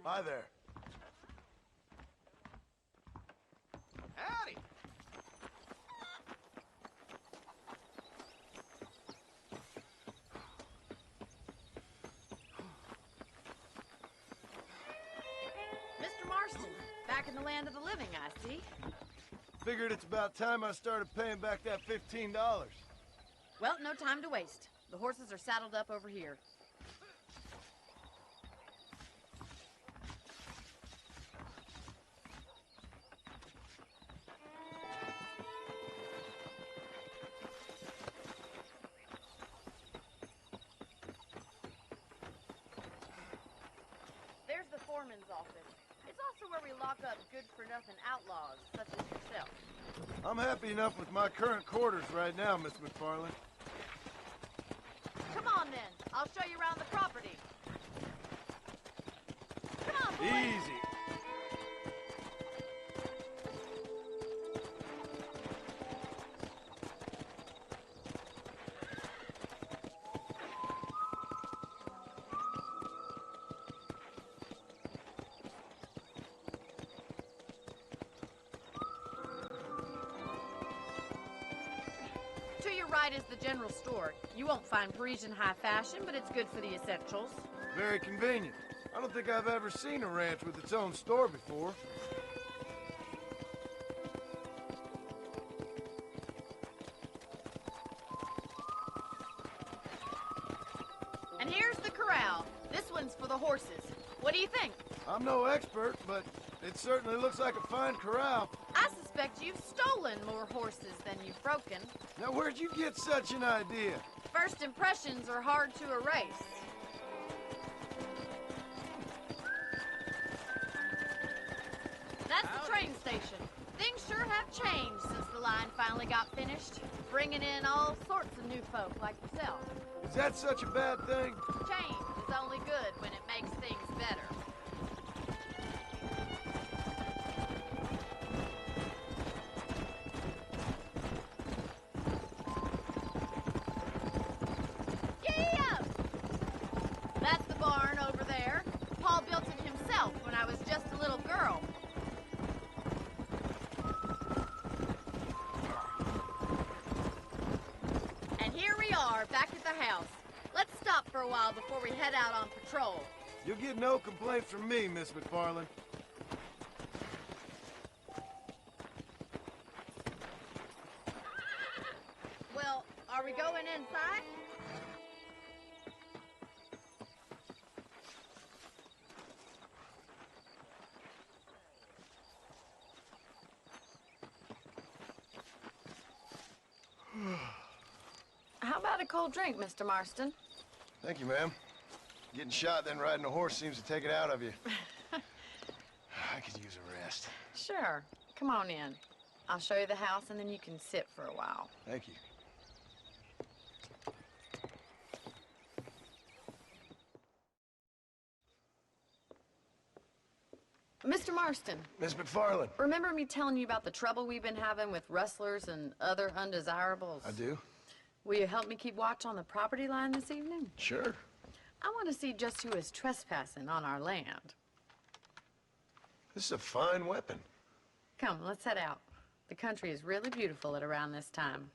Hi there. Howdy. Mr. Marston, back in the land of the living, I see. Figured it's about time I started paying back that $15. Well, no time to waste. The horses are saddled up over here. There's the foreman's office. It's also where we lock up good-for-nothing outlaws, such as yourself. I'm happy enough with my current quarters right now, Miss McFarland. Come on, then. I'll show you around the property. Come on, boys. Easy. To your right is the general store. You won't find Parisian high fashion, but it's good for the essentials. Very convenient. I don't think I've ever seen a ranch with its own store before. And here's the corral. This one's for the horses. What do you think? I'm no expert, but it certainly looks like a fine corral. I suspect you've stolen more horses than you've broken. Now, where'd you get such an idea? First impressions are hard to erase. That's the train station. Things sure have changed since the line finally got finished, bringing in all sorts of new folk like yourself. Is that such a bad thing? Change is only good when it makes things better. Yeah! That's the barn over there. Paul built it himself when I was just a little girl. And here we are, back at the house. Let's stop for a while before we head out on patrol. You'll get no complaints from me, Miss McFarland. Well, are we going inside? How about a cold drink, Mr. Marston? Thank you, ma'am. Getting shot, then riding a horse seems to take it out of you. I could use a rest. Sure. Come on in. I'll show you the house, and then you can sit for a while. Thank you. Mr. Marston. Miss McFarland. Remember me telling you about the trouble we've been having with rustlers and other undesirables? I do? Will you help me keep watch on the property line this evening? Sure. I want to see just who is trespassing on our land. This is a fine weapon. Come, let's head out. The country is really beautiful at around this time.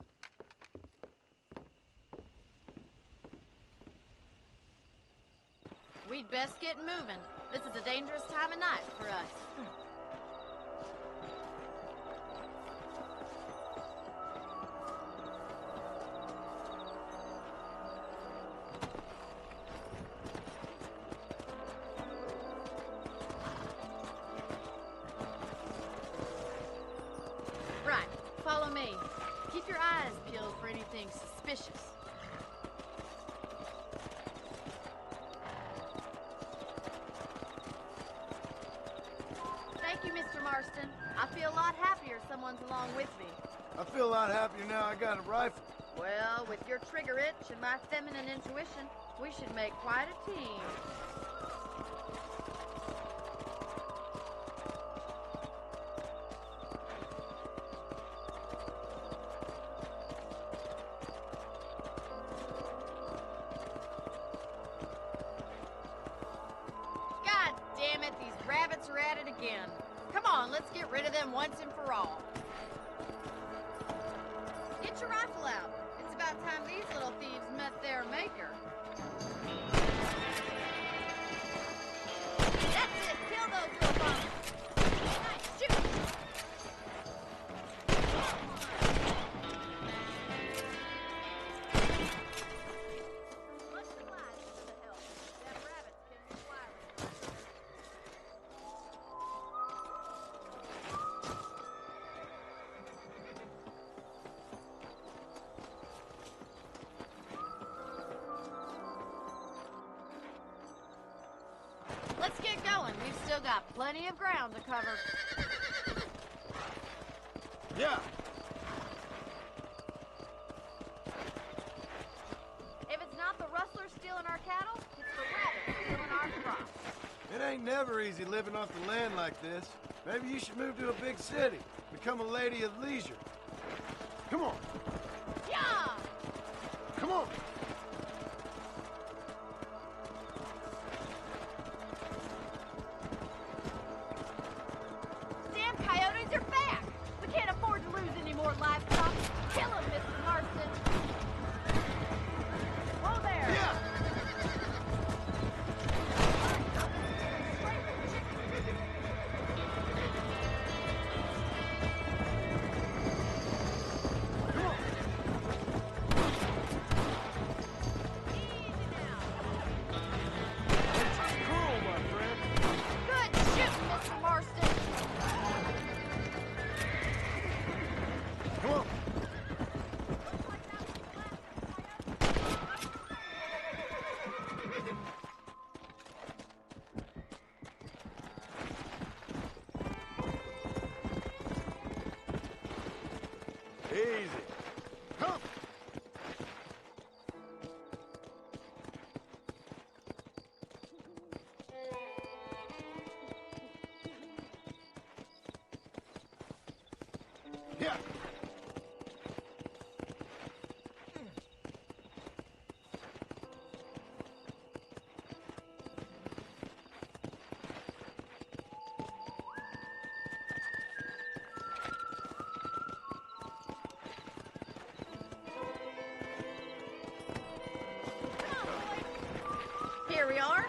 We'd best get moving. This is a dangerous time of night for us. Right, follow me. Keep your eyes peeled for anything suspicious. Thank you, Mr. Marston. I feel a lot happier someone's along with me. I feel a lot happier now I got a rifle. Well, with your trigger itch and my feminine intuition, we should make quite a team. God damn it, these rabbits are at it again. Come on, let's get rid of them once and for all. Get your rifle out. It's about time these little thieves met their maker. That's it! Kill those little bums! Nice, shoot! Much obliged for the help. Them rabbits can be wild. Let's get going. We've still got plenty of ground to cover. Yeah. If it's not the rustlers stealing our cattle, it's the rabbits stealing our crops. It ain't never easy living off the land like this. Maybe you should move to a big city. Become a lady of leisure. Come on. Yeah! Come on. Damn coyotes are back! We can't afford to lose any more livestock. Kill them, Mrs. Marston. Whoa there! Yeah. Easy now. It's cruel, my friend. Good shooting, Mr. Marston. Come on. Looks like that was the last of the Easy. Come. Yeah. Here we are.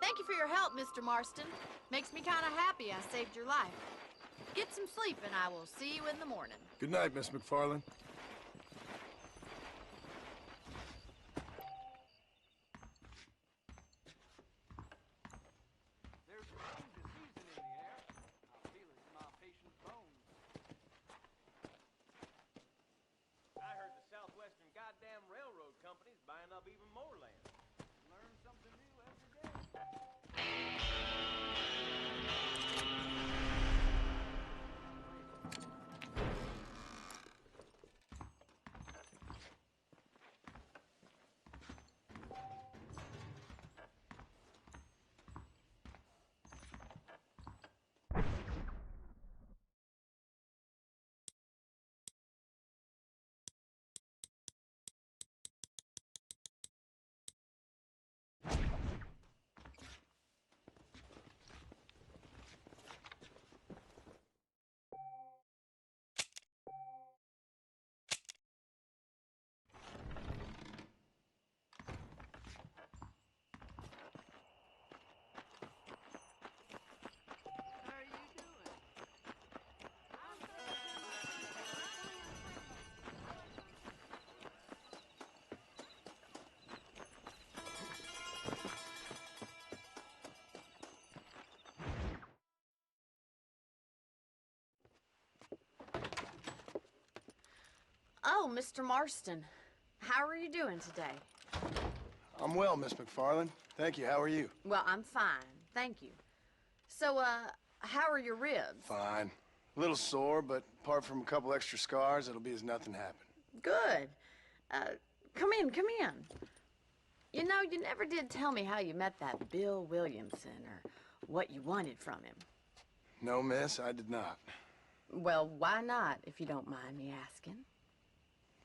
Thank you for your help, Mr. Marston. Makes me kind of happy I saved your life. Get some sleep and I will see you in the morning. Good night, Miss McFarland. There's a change of season in the air. I feel it in my patient's bones. I heard the Southwestern goddamn Railroad Company's buying up even more land. Learn something new every day. How are you doing? Oh, Mr. Marston. How are you doing today? I'm well, Miss McFarland. Thank you. How are you? Well, I'm fine. Thank you. So, how are your ribs? Fine. A little sore, but apart from a couple extra scars, it'll be as nothing happened. Good. Come in, come in. You know, you never did tell me how you met that Bill Williamson or what you wanted from him. No, miss, I did not. Well, why not, if you don't mind me asking?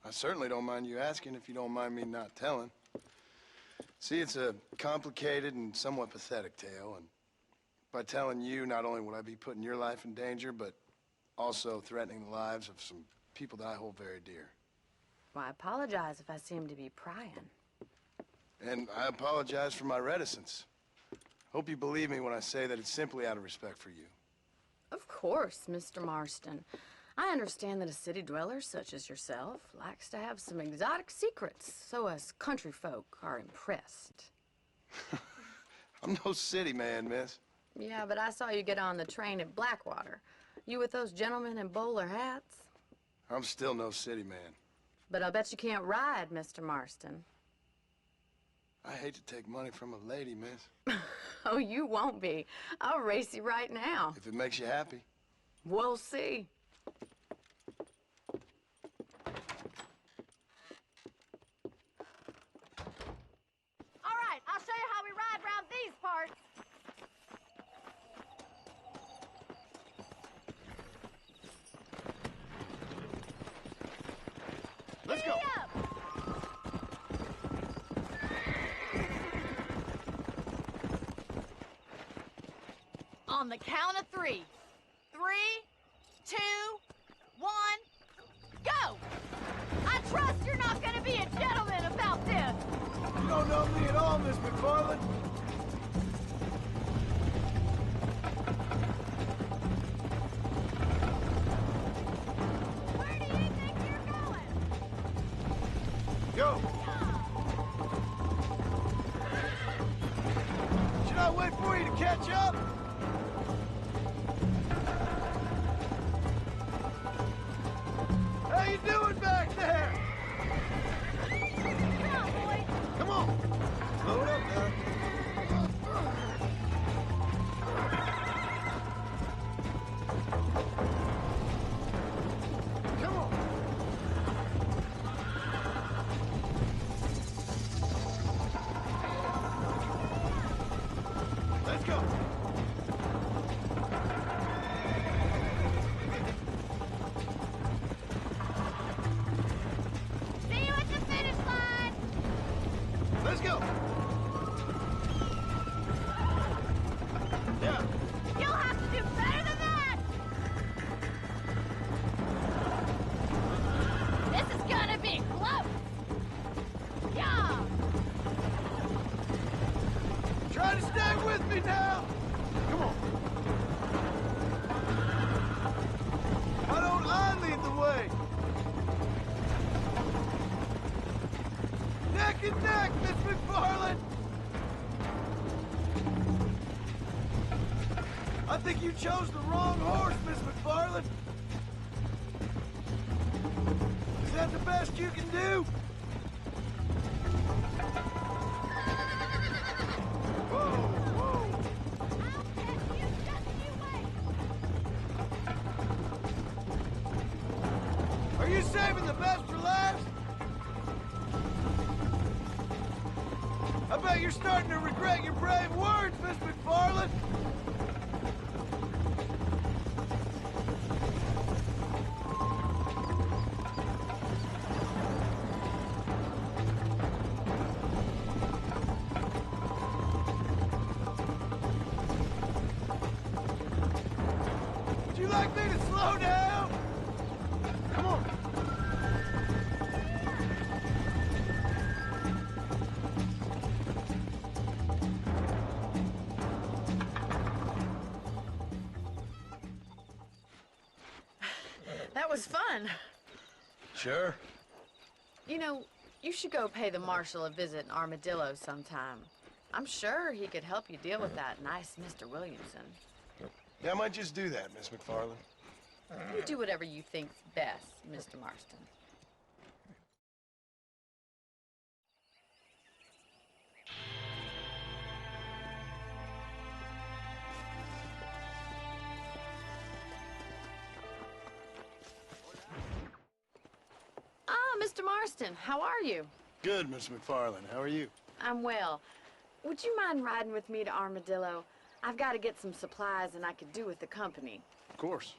I certainly don't mind you asking if you don't mind me not telling. See, it's a complicated and somewhat pathetic tale, and by telling you, not only would I be putting your life in danger, but also threatening the lives of some people that I hold very dear. Well, I apologize if I seem to be prying. And I apologize for my reticence. Hope you believe me when I say that it's simply out of respect for you. Of course, Mr. Marston. I understand that a city dweller such as yourself likes to have some exotic secrets, so us country folk are impressed. I'm no city man, miss. Yeah, but I saw you get on the train at Blackwater. You with those gentlemen in bowler hats? I'm still no city man. But I'll bet you can't ride, Mr. Marston. I hate to take money from a lady, miss. Oh, you won't be. I'll race you right now. If it makes you happy. We'll see. All right, I'll show you how we ride around these parts. Let's go. Giddy up. On the count of 3. 3, 2, 1, go! I trust you're not gonna be a gentleman about this. You don't know me at all, Miss McFarland. Where do you think you're going? Go. Should I wait for you to catch up? How you doing back there? Come on, boy. Come on. Load up now. Come on. Let's go. See you at the finish line. Let's go. Yeah. You'll have to do better than that. This is gonna be close. Yeah. Try to stay with me now. Come on. Why don't I lead the way? Neck and neck, Miss McFarland. I think you chose the wrong horse, Miss McFarland. Is that the best you can do? Whoa, whoa. I'll catch you, just you wait. Are you saving the best for last? I bet you're starting to regret your brave words, Miss McFarland. Would you like me to slow down? Come on. That was fun. Sure. You know, you should go pay the Marshal a visit in Armadillo sometime. I'm sure he could help you deal with that nice Mr. Williamson. Yeah, I might just do that, Miss McFarland. You do whatever you think's best, Mr. Marston. Ah, Mr. Marston, how are you? Good, Miss McFarland. How are you? I'm well. Would you mind riding with me to Armadillo? I've got to get some supplies and I could do with the company. Of course.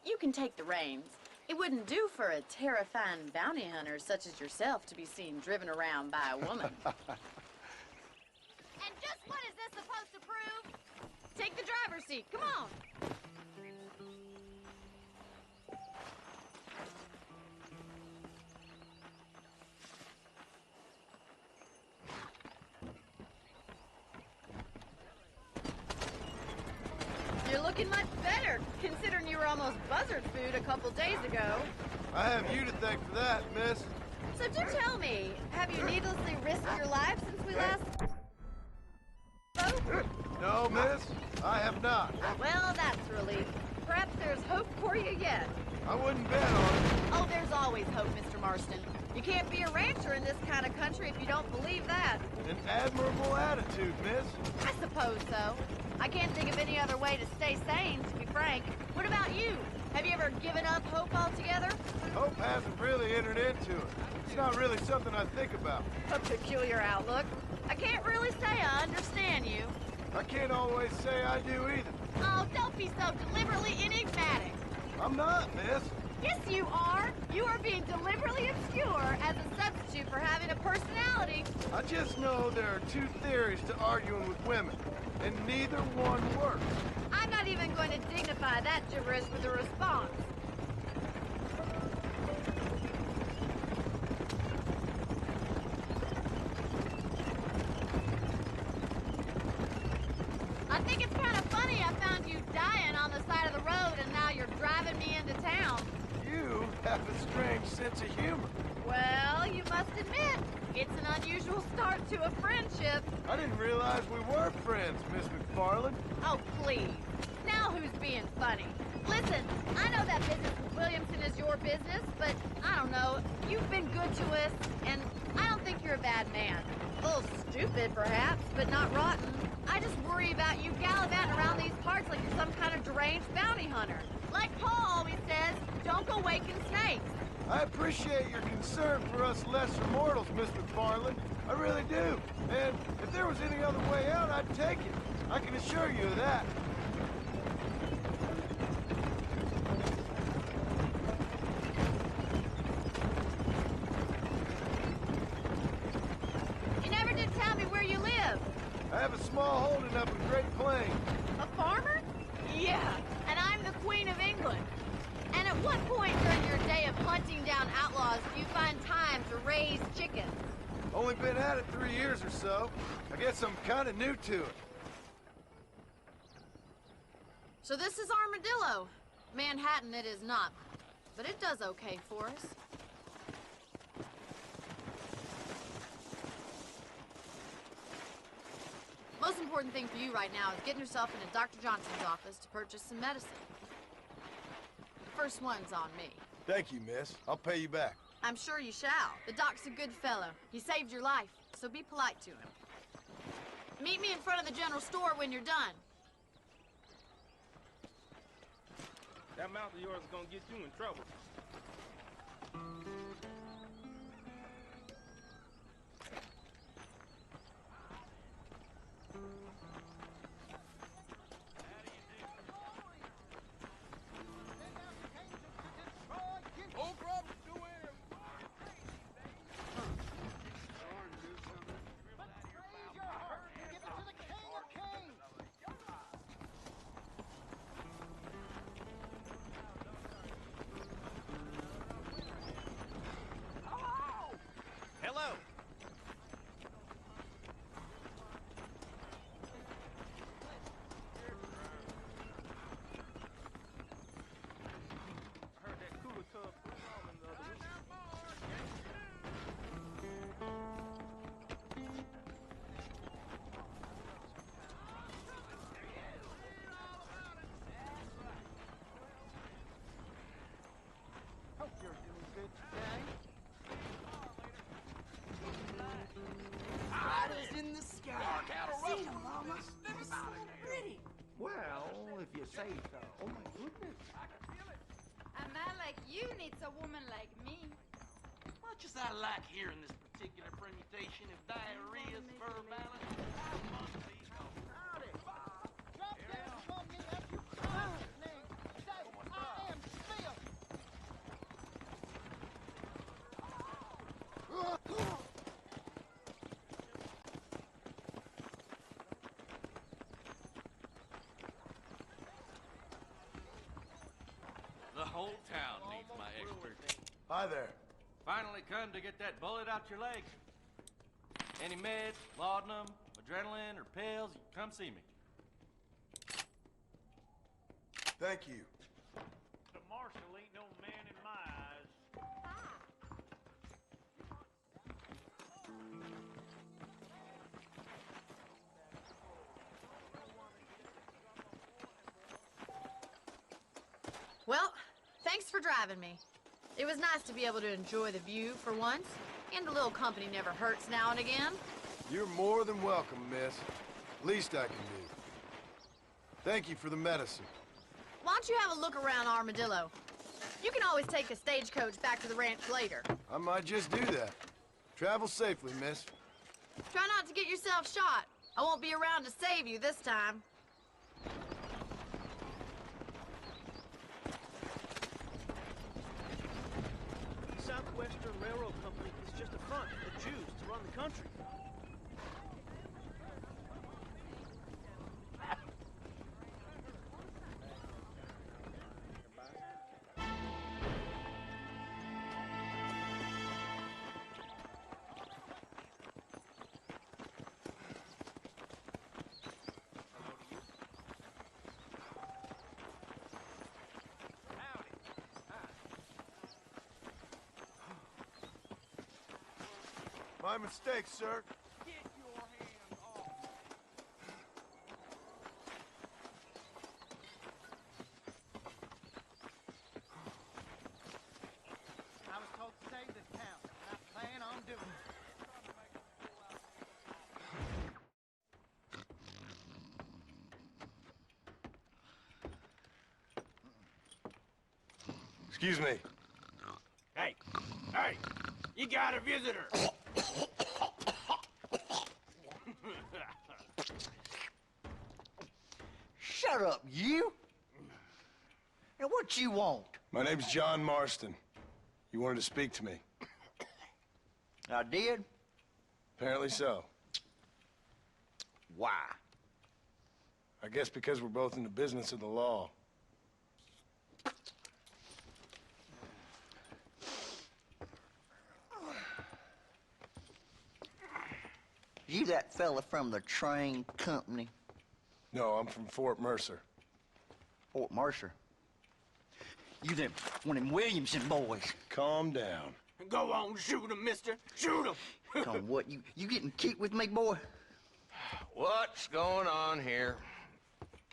you can take the reins. It wouldn't do for a terrifying bounty hunter such as yourself to be seen driven around by a woman. And just what is this supposed to prove? Take the driver's seat, come on. You're looking much better, considering you were almost buzzard food a couple days ago. I have you to thank for that, miss. So do tell me, have you needlessly risked your life since we last spoke? No, miss, I have not. Well, that's a relief. Perhaps there's hope for you yet. I wouldn't bet on it. Oh, there's always hope, Mr. Marston. You can't be a rancher in this kind of country if you don't believe that. An admirable attitude, miss. I suppose so. I can't think of any other way to stay sane, to be frank. What about you? Have you ever given up hope altogether? Hope hasn't really entered into it. It's not really something I think about. A peculiar outlook. I can't really say I understand you. I can't always say I do either. Oh, don't be so deliberately enigmatic. I'm not, miss. Yes, you are. You are being deliberately obscure as a substitute for having a personality. I just know there are two theories to arguing with women, and neither one works. I'm not even going to dignify that gibberish with a response. I think it's kind of funny I found you dying on the side of the road and now you're driving me into town. You have a strange sense of humor. Well, you must admit, it's an unusual start to a friendship. I didn't realize we were friends, Miss McFarland. Oh, please. Now who's being funny? Listen, I know that business with Williamson is your business, but I don't know. You've been good to us, and I don't think you're a bad man. A little stupid, perhaps, but not rotten. I just worry about you gallivanting around these parts like you're some kind of deranged bounty hunter. Like Paul always says, don't go waking snakes. I appreciate your concern for us lesser mortals, Miss McFarland. I really do. And if there was any other way out, I'd take it. I can assure you of that. You never did tell me where you live. I have a small holding up in Great Plains. A farmer? Yeah, and I'm the Queen of England. And at what point during your day of hunting down outlaws do you find time to raise chickens? Only been at it 3 years or so. I guess I'm kind of new to it. So this is Armadillo. Manhattan it is not, but it does okay for us. Most important thing for you right now is getting yourself into Dr. Johnson's office to purchase some medicine. The first one's on me. Thank you, miss. I'll pay you back. I'm sure you shall. The doc's a good fellow. He saved your life, so be polite to him. Meet me in front of the general store when you're done. That mouth of yours is gonna get you in trouble. Hello. I heard that cooler tub was falling the other week. Hope you're doing good today. Riders in the sky. See 'em, Mama. They're so pretty. Well, if you say so. Oh my goodness. A man like you needs a woman like me. Much as I like hearing this particular permutation of diarrhea's fur balance, I must be gone. Howdy, Bob. Drop down from me as you close me. Say, I am whole town needs my expertise. Hi there. Finally come to get that bullet out your leg. Any meds, laudanum, adrenaline, or pills, come see me. Thank you. The Marshal ain't no man in my eyes. Well, thanks for driving me. It was nice to be able to enjoy the view for once, and a little company never hurts now and again. You're more than welcome, miss. Least I can do. Thank you for the medicine. Why don't you have a look around Armadillo? You can always take a stagecoach back to the ranch later. I might just do that. Travel safely, miss. Try not to get yourself shot. I won't be around to save you this time. The Southwestern Railroad Company is just a front for the Jews to run the country. My mistake, sir. Get your hands off. I was told to save this town, and I plan on doing it. Excuse me. Hey, you got a visitor. Shut up, you! Now what you want? My name's John Marston. You wanted to speak to me. I did? Apparently so. Why? I guess because we're both in the business of the law. You that fella from the train company? No, I'm from Fort Mercer. Fort Mercer? You them, one of them Williamson boys. Calm down. Go on, shoot him, mister. Shoot him. Come on, what, you getting cute with me, boy? What's going on here?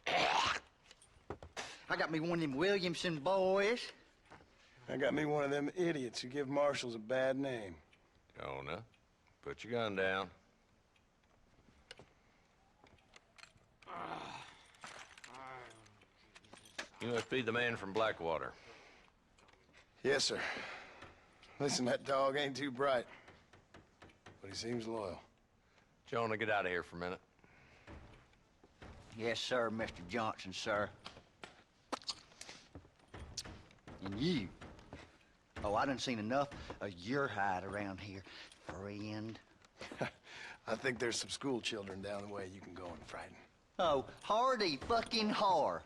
I got me one of them Williamson boys. I got me one of them idiots who give marshals a bad name. Jonah, put your gun down. You must be the man from Blackwater. Yes, sir. Listen, that dog ain't too bright, but he seems loyal. Jonah, get out of here for a minute. Yes, sir, Mr. Johnson, sir. And you. Oh, I done seen enough of your hide around here, friend. I think there's some school children down the way you can go and frighten. Oh, hardy fucking har.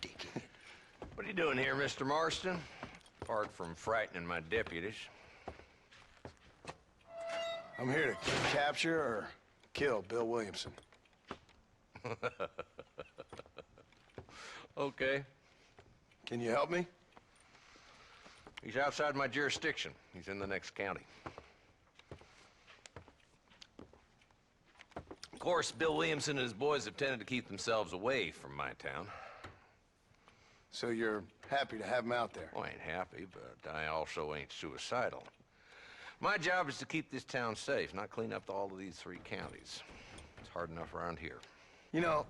Dickhead. What are you doing here, Mr. Marston? Apart from frightening my deputies. I'm here to capture or kill Bill Williamson. Okay. Can you help me? He's outside my jurisdiction. He's in the next county. Of course, Bill Williamson and his boys have tended to keep themselves away from my town. So you're happy to have him out there? Well, I ain't happy, but I also ain't suicidal. My job is to keep this town safe, not clean up all of these 3 counties. It's hard enough around here. You know,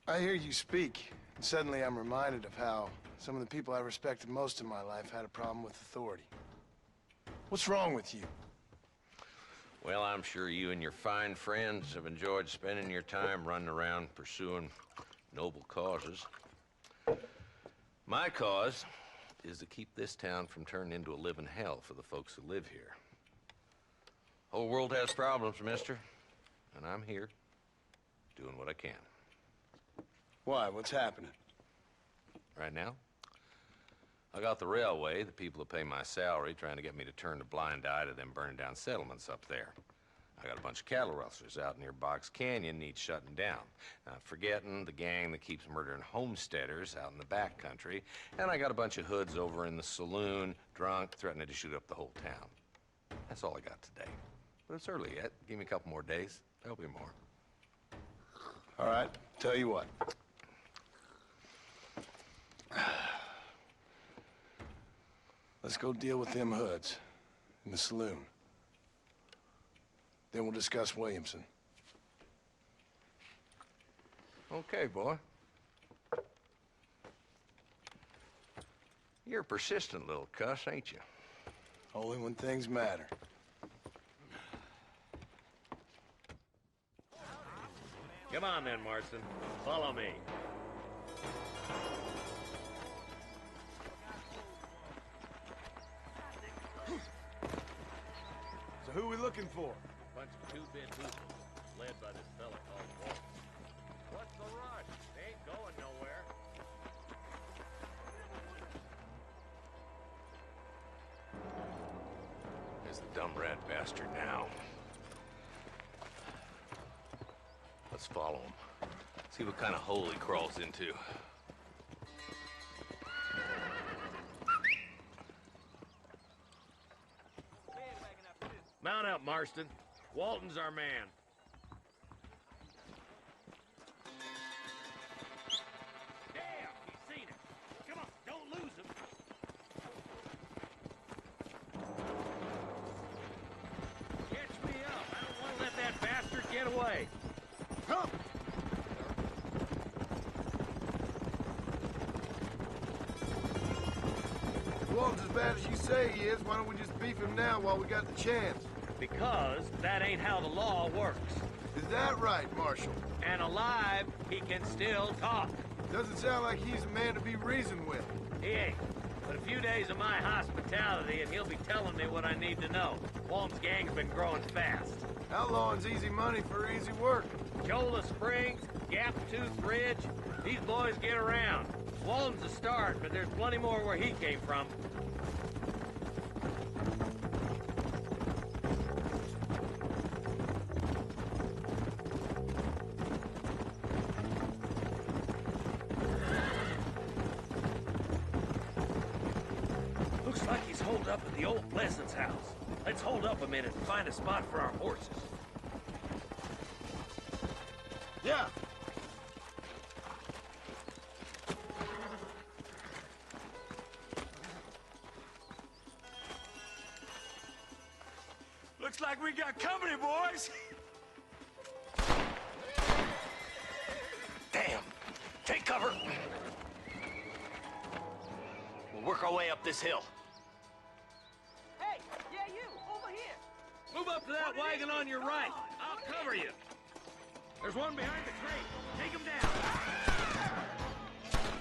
I hear you speak, and suddenly I'm reminded of how some of the people I respected most in my life had a problem with authority. What's wrong with you? Well, I'm sure you and your fine friends have enjoyed spending your time running around pursuing noble causes. My cause is to keep this town from turning into a living hell for the folks who live here. Whole world has problems, mister, and I'm here doing what I can. Why? What's happening? Right now, I got the railway, the people that pay my salary, trying to get me to turn a blind eye to them burning down settlements up there. I got a bunch of cattle rustlers out near Box Canyon needs shutting down. Forgetting the gang that keeps murdering homesteaders out in the back country. And I got a bunch of hoods over in the saloon, drunk, threatening to shoot up the whole town. That's all I got today. But it's early yet. Give me a couple more days. There'll be more. All right, tell you what. Let's go deal with them hoods in the saloon. Then we'll discuss Williamson. Okay, boy. You're a persistent little cuss, ain't you? Only when things matter. Come on then, Marston. Follow me. So who are we looking for? Bunch of two-bit hoopers, led by this fella called Walt. What's the rush? They ain't going nowhere. There's the dumb rat bastard now. Let's follow him. See what kind of hole he crawls into. Mount up, Marston. Walton's our man. Damn, he's seen it. Come on, don't lose him. Catch me up. I don't want to let that bastard get away. Come! If Walton's as bad as you say he is, why don't we just beef him now while we got the chance? Because that ain't how the law works. Is that right, Marshal? And alive, he can still talk. Doesn't sound like he's a man to be reasoned with. He ain't. But a few days of my hospitality and he'll be telling me what I need to know. Walton's gang's been growing fast. Outlawing's easy money for easy work. Cholla Springs, Gap Tooth Ridge, these boys get around. Walton's a start, but there's plenty more where he came from. Looks like he's holed up at the old Pleasance house. Let's hold up a minute and find a spot for our horses. Yeah. Looks like we got company, boys. Damn! Take cover! We'll work our way up this hill. Hey, yeah, you, over here. Move up to that wagon on your right. I'll cover you. There's one behind the crate. Take him down.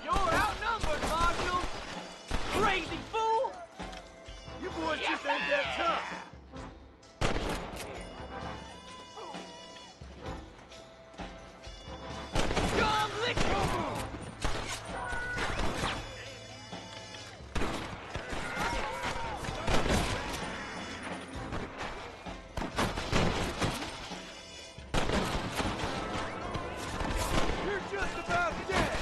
You're outnumbered, Marshal. Crazy fool. You boys just ain't that tough. John Lick. You're just about dead.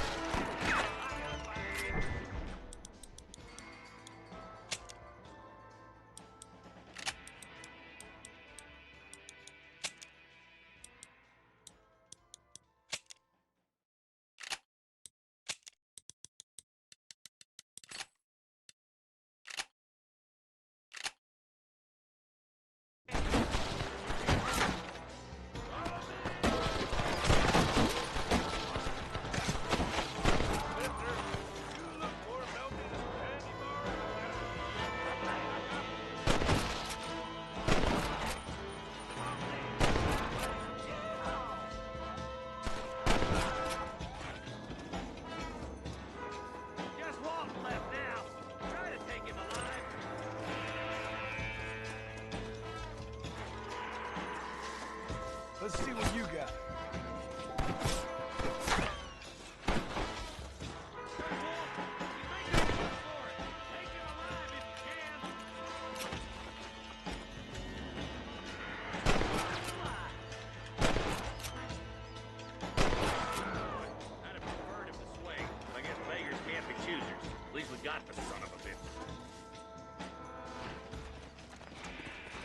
Just Walton left now. Try to take him alive. Let's see what you got.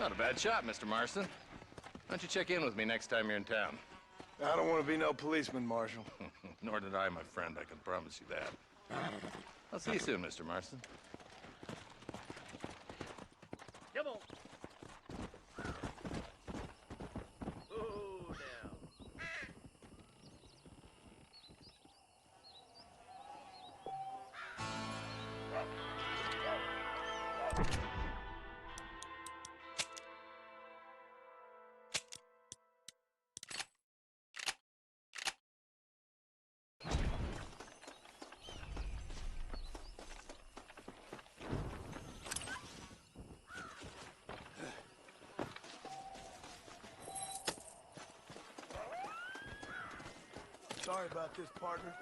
Not a bad shot, Mr. Marston. Why don't you check in with me next time you're in town? I don't want to be no policeman, Marshal. Nor did I, my friend. I can promise you that. I'll see you soon, Mr. Marston. Come on. Oh, now. Sorry about this, partner.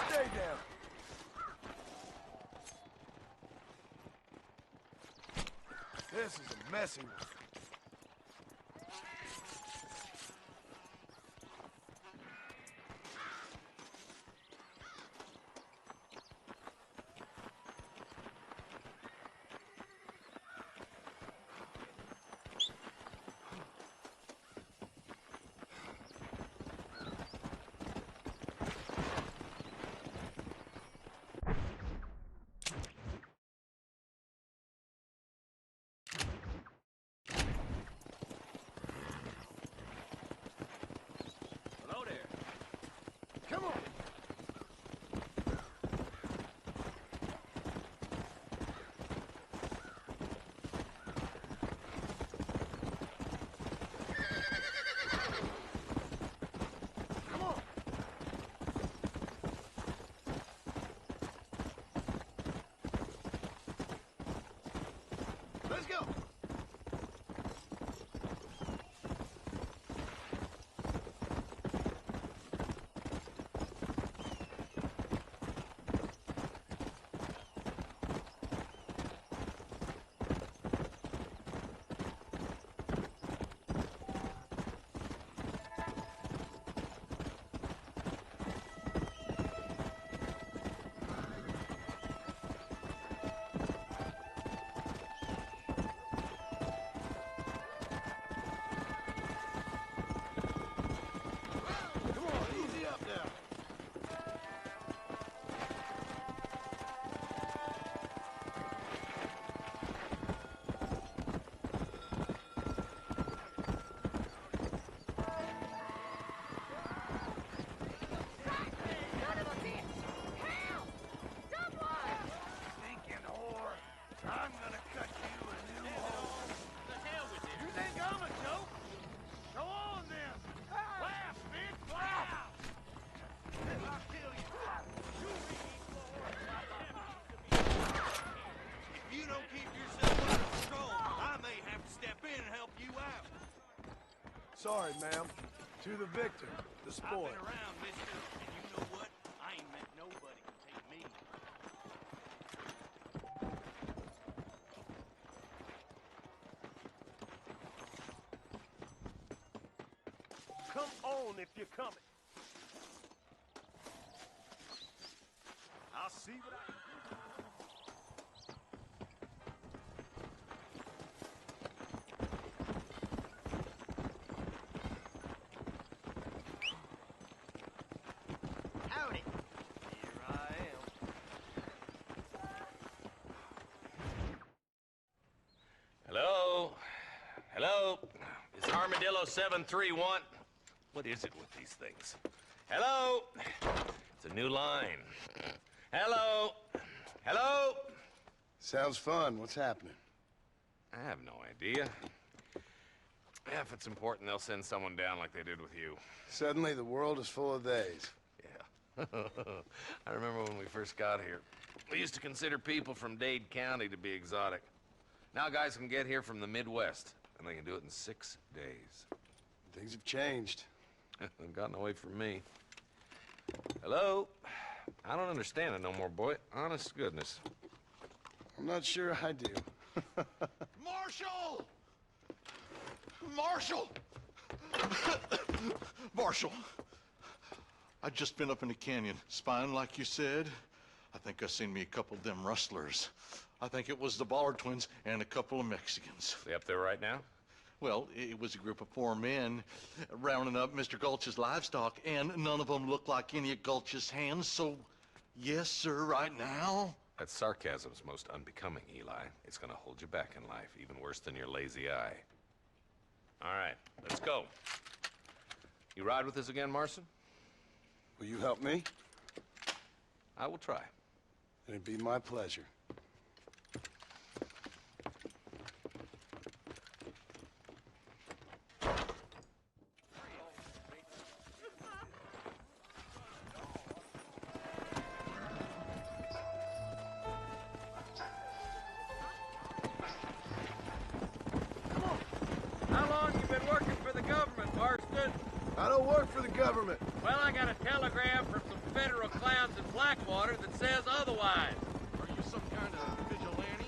Stay down. This is a messy one. Hello there. Come on. Come on. Let's go. Come on, easy up now. Stinking whore. I'm gonna cut you a new hole. The hell with it. You think I'm a joke? Go on then. Laugh, bitch, laugh. I'll kill you. If you don't keep yourself under control, I may have to step in and help you out. Sorry, ma'am. To the victor, the I've spoil. been around, mister, and you know what? I ain't met nobody to take me. Come on if you're coming. I'll Kilo 731. What is it with these things? Hello? It's a new line. Hello? Hello? Sounds fun. What's happening? I have no idea. If it's important, they'll send someone down like they did with you. Suddenly, the world is full of days. Yeah. I remember when we first got here. We used to consider people from Dade County to be exotic. Now guys can get here from the Midwest, and they can do it in 6 days. Things have changed. They've gotten away from me. Hello? I don't understand it no more, boy. Honest to goodness. I'm not sure I do. Marshal! Marshal! Marshal! I just been up in the canyon, spying like you said. I think I seen me a couple of them rustlers. I think it was the Ballard twins and a couple of Mexicans. They up there right now? Well, it was a group of 4 men rounding up Mr. Gulch's livestock, and none of them looked like any of Gulch's hands, so yes, sir, right now. That sarcasm's most unbecoming, Eli. It's gonna hold you back in life, even worse than your lazy eye. All right, let's go. You ride with us again, Marson? Will you help me? I will try. It'd be my pleasure. How long you been working for the government, Marston? I don't work for the government. Well, I got a telegram from some federal clowns in Blackwater that says otherwise. Are you some kind of vigilante?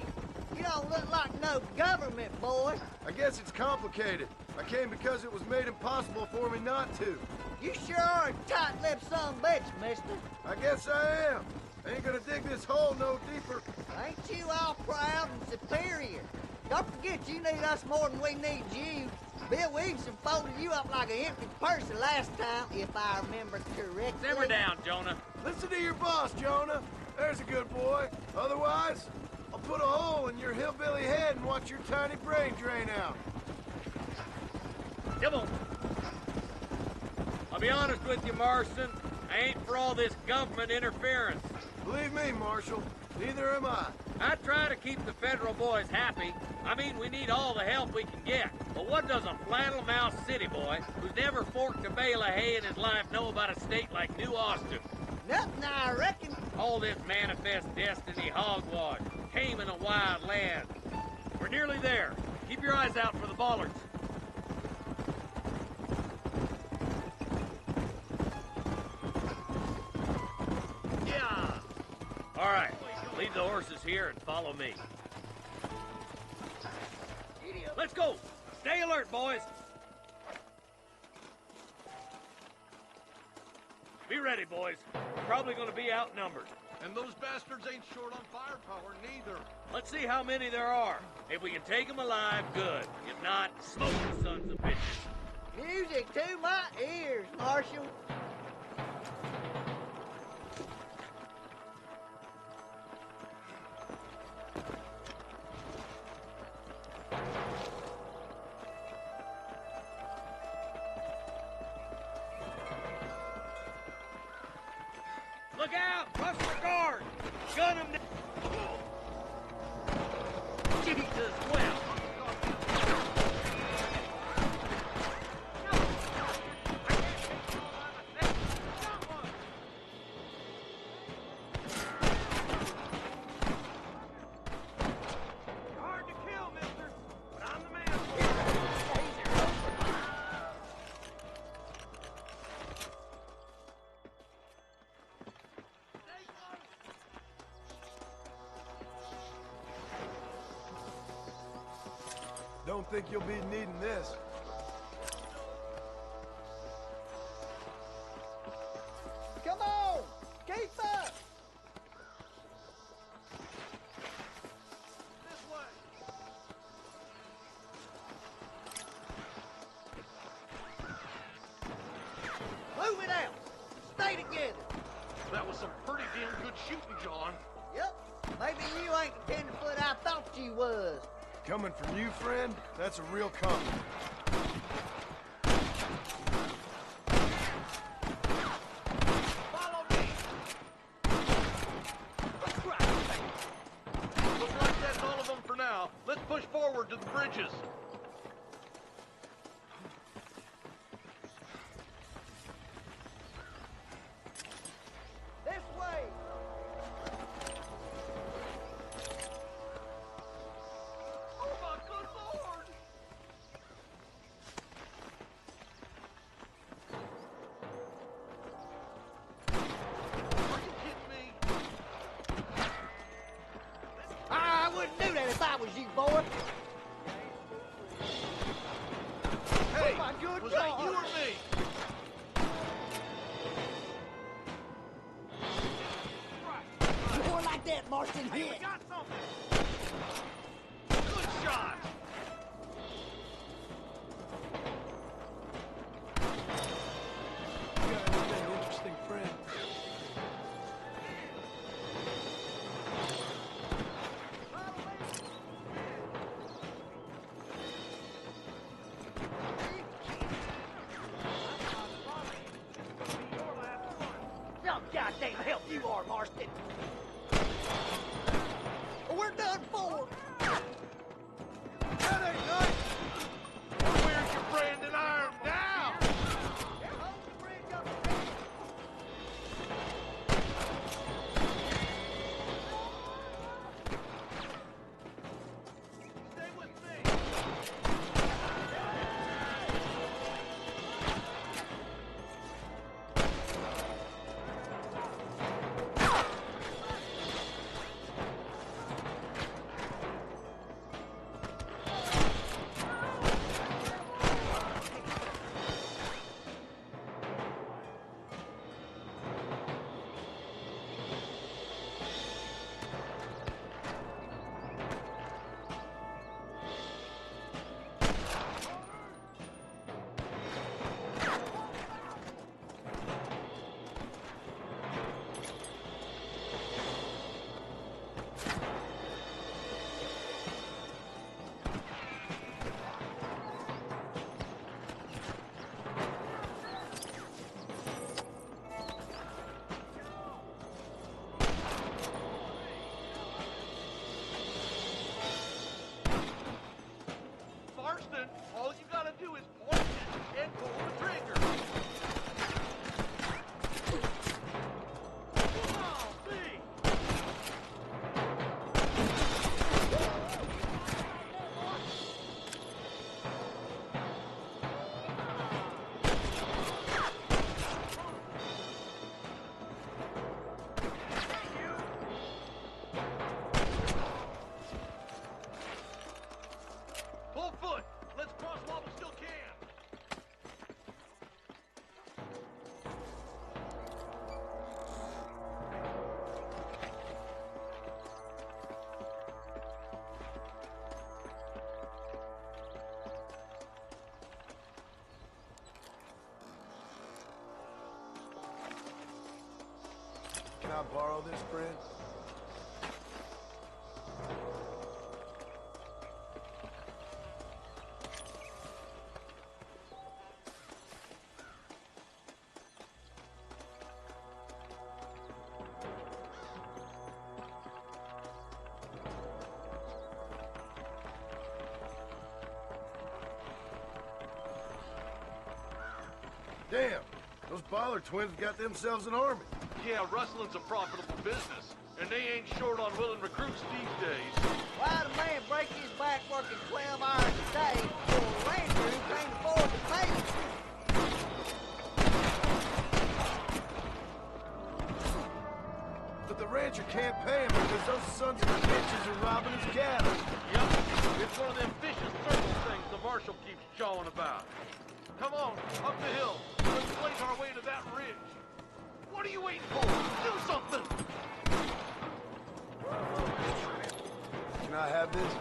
You don't look like no government, boy. I guess it's complicated. I came because it was made impossible for me not to. You sure are a tight-lipped son of a bitch, mister. I guess I am. I ain't gonna dig this hole no deeper. Ain't you all proud and superior? Don't forget you need us more than we need you. Bill Williamson folded you up like an empty person last time, if I remember correctly. Simmer down, Jonah. Listen to your boss, Jonah. There's a good boy. Otherwise, I'll put a hole in your hillbilly head and watch your tiny brain drain out. Come on. I'll be honest with you, Marston. I ain't for all this government interference. Believe me, Marshal, neither am I. I try to keep the federal boys happy. I mean, we need all the help we can get. But what does a flannel-mouthed city boy who's never forked a bale of hay in his life know about a state like New Austin? Nothing, I reckon. All this manifest destiny hogwash, taming a wild land. We're nearly there. Keep your eyes out for the bollards. Yeah! All right, leave the horses here and follow me. Let's go! Stay alert, boys! Be ready, boys. We're probably gonna be outnumbered. And those bastards ain't short on firepower, neither. Let's see how many there are. If we can take them alive, good. If not, smoke the sons of bitches. Music to my ears, Marshal. Look out! Rustler guard! Gun him down! Jesus, well! Hard to kill, mister, but I'm the man. Don't think you'll be needing this. Come on! Keep up! This way. Move it out! Stay together! That was some pretty damn good shooting, John. Yep. Maybe you ain't the tenderfoot I thought you was. Coming from you, friend, that's a real compliment. forward to the bridges. This way! Oh my good lord! Are you kidding me? I wouldn't do that if I was you, boy. Hey, Oh my good was God. that you or me? More like that, Marston. Hey, Hit. we got something! Good shot! You got anything interesting, friend? Some goddamn help you are, Marston. We're done for. That ain't nice! Where's your branded iron now? Stay with me! Marston, all you gotta do is point it and pull the trigger. Come on, B! Full foot! Let's cross while we still can! Can I borrow this, friend? Damn, those Baller twins got themselves an army. Yeah, rustling's a profitable business, and they ain't short on willing recruits these days. Why'd a man break his back working 12 hours a day for a rancher who can't afford to pay him? But the rancher can't pay him because those sons of bitches are robbing his cattle. Yep, it's one of them vicious circle things the Marshal keeps jawing about. Come on, up the hill. Let's blaze our way to that ridge. What are you waiting for? Do something! Can I have this?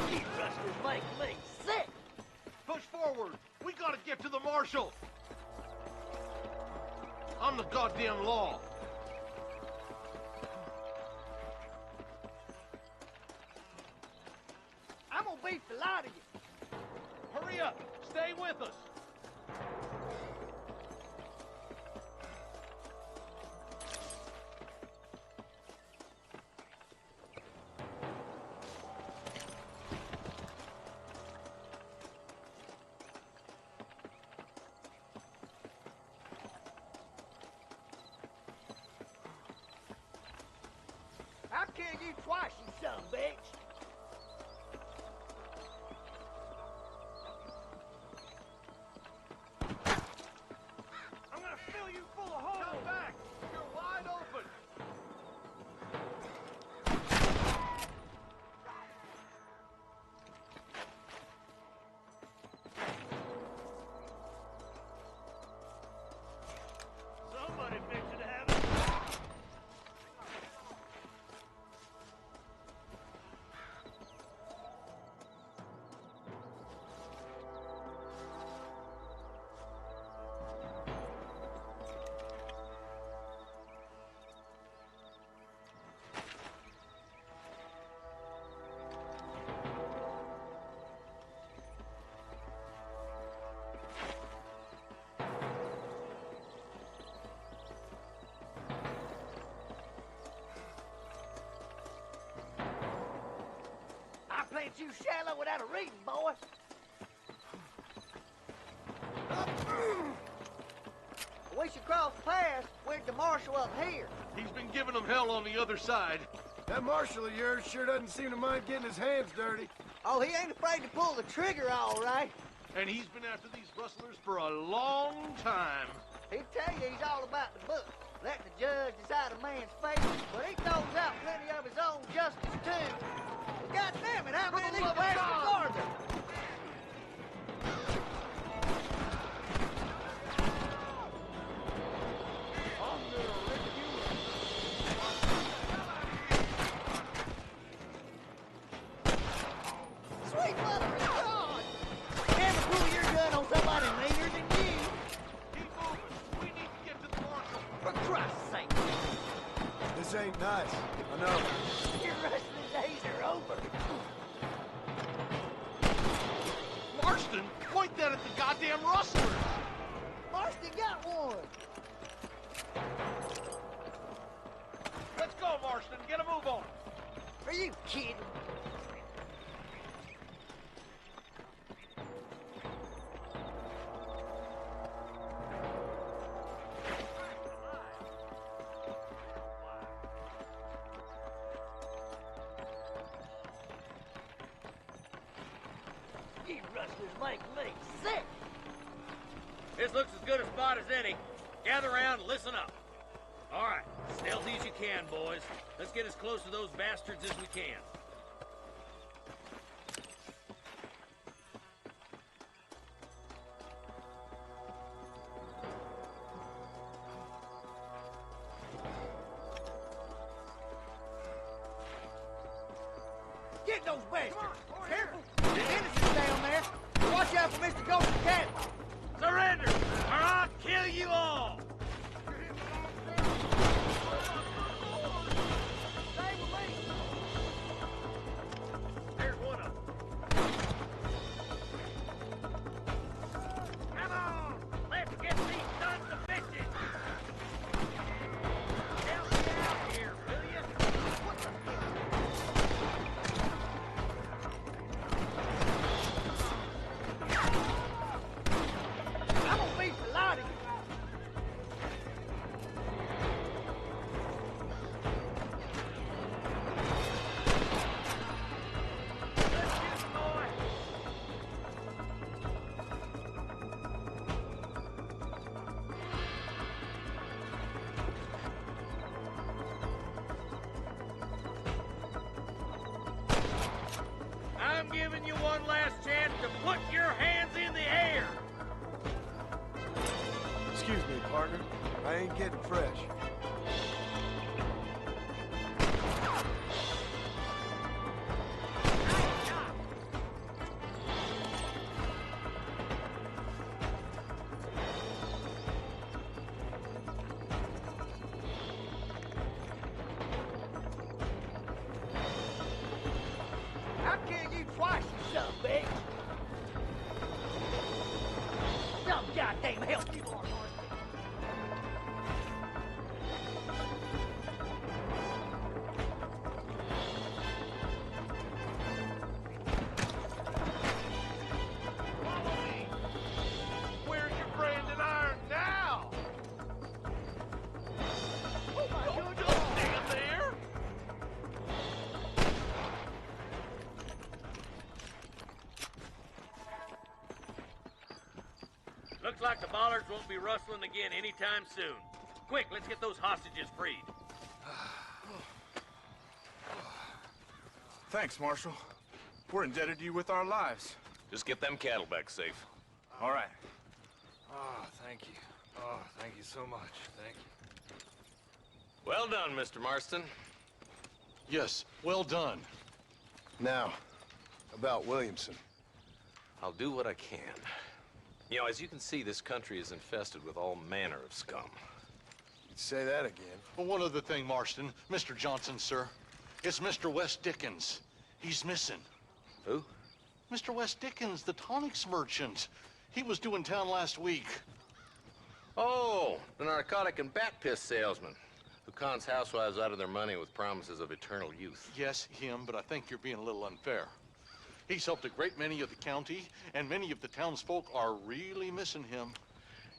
These rustlers make me sick. Push forward. We gotta get to the Marshal. I'm the goddamn law. I'm gonna beat the lot of you. Hurry up. Stay with us. kill you twice, you son of a bitch. I'm gonna fill you full of holes! Come back! You're wide open! Somebody fix it to have it. I plant you shallow without a reason, boy. We should cross paths with the Marshal up here. He's been giving them hell on the other side. That Marshal of yours sure doesn't seem to mind getting his hands dirty. Oh, he ain't afraid to pull the trigger, all right. And he's been after these rustlers for a long time. He'll tell you he's all about the book. Let the judge decide a man's fate, but he throws out plenty of his own justice, too. God damn it, how many of these bastards are there? Sweet mother of God! Never pull your gun on somebody meaner than you. Keep moving. We need to get to the Marshal. For Christ's sake. This ain't nice. I know. Your wrestling days are over. Marston, point that at the goddamn rustlers. Marston got one. Let's go, Marston. Get a move on. Are you kidding? You rustlers make me sick. This looks as good a spot as any. Gather around and listen up. All right, stealthy as you can, boys. Let's get as close to those bastards as we can. Get those bastards! Careful! There's innocents down there! Watch out for Mr. Ghost Cat! Surrender, or I'll kill you all! Stay with me! There's one of them. Come on! Let's get these sons of bitches! Help me out here, will you? I'm gonna beat the lot of you! Let's get him, boy! I'm giving you one last chance to put your hands in the air! Excuse me, partner. I ain't getting fresh. I'll kill you twice, you son of a bitch! Some goddamn help you are, Marston! like the bollards won't be rustling again anytime soon. Quick, let's get those hostages freed. Thanks, Marshal. We're indebted to you with our lives. Just get them cattle back safe. All right. Oh, thank you. Oh, thank you so much. Thank you. Well done, Mr. Marston. Yes, well done. Now, about Williamson. I'll do what I can. You know, as you can see, this country is infested with all manner of scum. You'd say that again. Well, one other thing, Marston. Mr. Johnson, sir. It's Mr. West Dickens. He's missing. Who? Mr. West Dickens, the tonics merchant. He was due in town last week. Oh, the narcotic and bat piss salesman who cons housewives out of their money with promises of eternal youth. Yes, him, but I think you're being a little unfair. He's helped a great many of the county, and many of the townsfolk are really missing him.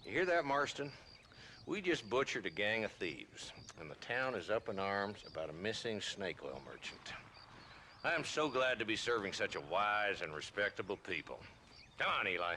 You hear that, Marston? We just butchered a gang of thieves, and the town is up in arms about a missing snake oil merchant. I am so glad to be serving such a wise and respectable people. Come on, Eli.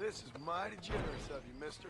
This is mighty generous of you, mister.